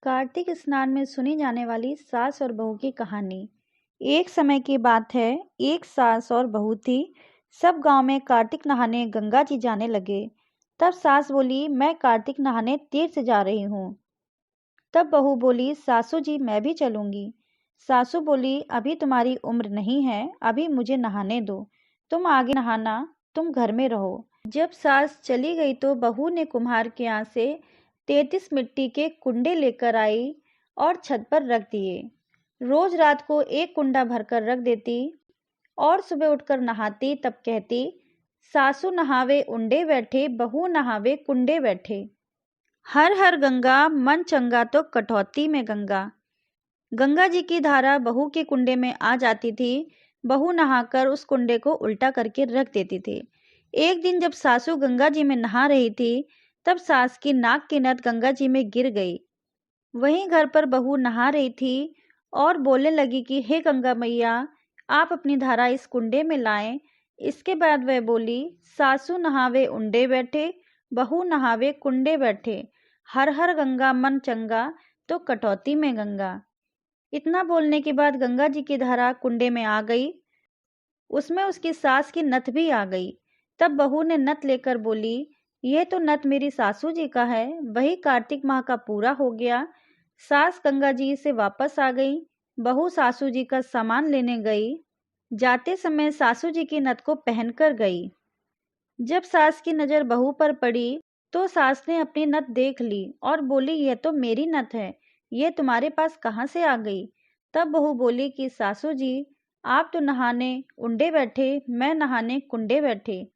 कार्तिक स्नान में सुनी जाने वाली सास और बहू की कहानी। एक समय की बात है, एक सास और बहू थी। सब गांव में कार्तिक नहाने गंगा जी जाने लगे। तब सास बोली, मैं कार्तिक नहाने तीर्थ जा रही हूँ। तब बहू बोली, सासू जी मैं भी चलूंगी। सासू बोली, अभी तुम्हारी उम्र नहीं है, अभी मुझे नहाने दो, तुम आगे नहाना, तुम घर में रहो। जब सास चली गई तो बहू ने कुम्हार के यहाँ से 33 मिट्टी के कुंडे लेकर आई और छत पर रख दिए। रोज रात को एक कुंडा भरकर रख देती और सुबह उठकर नहाती। तब कहती, सासू नहावे उंडे बैठे, बहू नहावे कुंडे बैठे। हर हर गंगा मन चंगा तो कटौती में गंगा। गंगा जी की धारा बहू के कुंडे में आ जाती थी। बहू नहाकर उस कुंडे को उल्टा करके रख देती थी। एक दिन जब सासू गंगा जी में नहा रही थी, तब सास की नाक की नथ गंगा जी में गिर गई। वहीं घर पर बहू नहा रही थी और बोलने लगी कि हे गंगा मैया, आप अपनी धारा इस कुंडे में लाएं। इसके बाद वह बोली, सासू नहावे उंडे बैठे, बहू नहावे कुंडे बैठे। हर हर गंगा मन चंगा तो कटौती में गंगा। इतना बोलने के बाद गंगा जी की धारा कुंडे में आ गई। उसमें उसकी सास की नथ भी आ गई। तब बहू ने नथ लेकर बोली, यह तो नथ मेरी सासू जी का है। वही कार्तिक माह का पूरा हो गया। सास गंगा जी से वापस आ गई। बहू सासू जी का सामान लेने गई। जाते समय सासू जी की नथ को पहनकर गई। जब सास की नजर बहू पर पड़ी तो सास ने अपनी नथ देख ली और बोली, यह तो मेरी नथ है, यह तुम्हारे पास कहाँ से आ गई। तब बहू बोली कि सासू जी, आप तो नहाने उंडे बैठे, मैं नहाने कुंडे बैठे।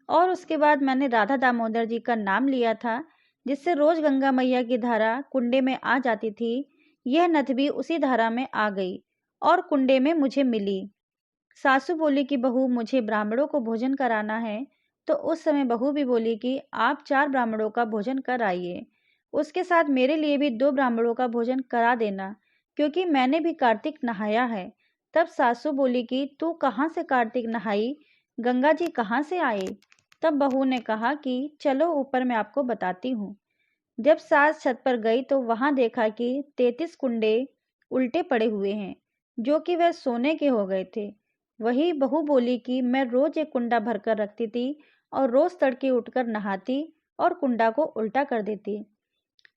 और उसके बाद मैंने राधा दामोदर जी का नाम लिया था, जिससे रोज गंगा मैया की धारा कुंडे में आ जाती थी। यह नथ भी उसी धारा में आ गई और कुंडे में मुझे मिली। सासू बोली कि बहू, मुझे ब्राह्मणों को भोजन कराना है। तो उस समय बहू भी बोली कि आप 4 ब्राह्मणों का भोजन कराइए। उसके साथ मेरे लिए भी 2 ब्राह्मणों का भोजन करा देना, क्योंकि मैंने भी कार्तिक नहाया है। तब सासू बोली कि तू कहाँ से कार्तिक नहाई, गंगा जी कहाँ से आए। तब बहू ने कहा कि चलो ऊपर मैं आपको बताती हूँ। जब सास छत पर गई तो वहां देखा कि 33 कुंडे उल्टे पड़े हुए हैं, जो कि वह सोने के हो गए थे। वही बहू बोली कि मैं रोज एक कुंडा भरकर रखती थी और रोज तड़के उठकर नहाती और कुंडा को उल्टा कर देती।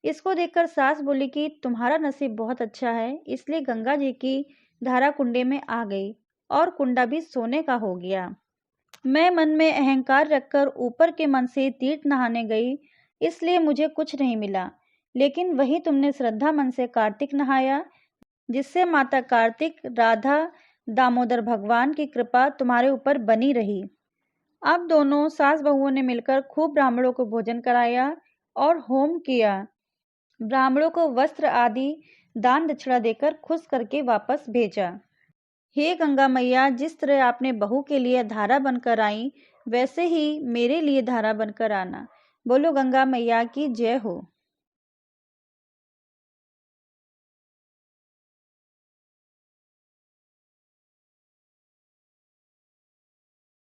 इसको देखकर सास बोली कि तुम्हारा नसीब बहुत अच्छा है, इसलिए गंगा जी की धारा कुंडे में आ गई और कुंडा भी सोने का हो गया। मैं मन में अहंकार रखकर ऊपर के मन से तीर्थ नहाने गई, इसलिए मुझे कुछ नहीं मिला। लेकिन वही तुमने श्रद्धा मन से कार्तिक नहाया, जिससे माता कार्तिक, राधा, दामोदर भगवान की कृपा तुम्हारे ऊपर बनी रही। अब दोनों सास बहुओं ने मिलकर खूब ब्राह्मणों को भोजन कराया और होम किया। ब्राह्मणों को वस्त्र आदि दान दक्षिणा देकर खुश करके वापस भेजा। हे गंगा मैया, जिस तरह आपने बहू के लिए धारा बनकर आई, वैसे ही मेरे लिए धारा बनकर आना। बोलो गंगा मैया की जय हो।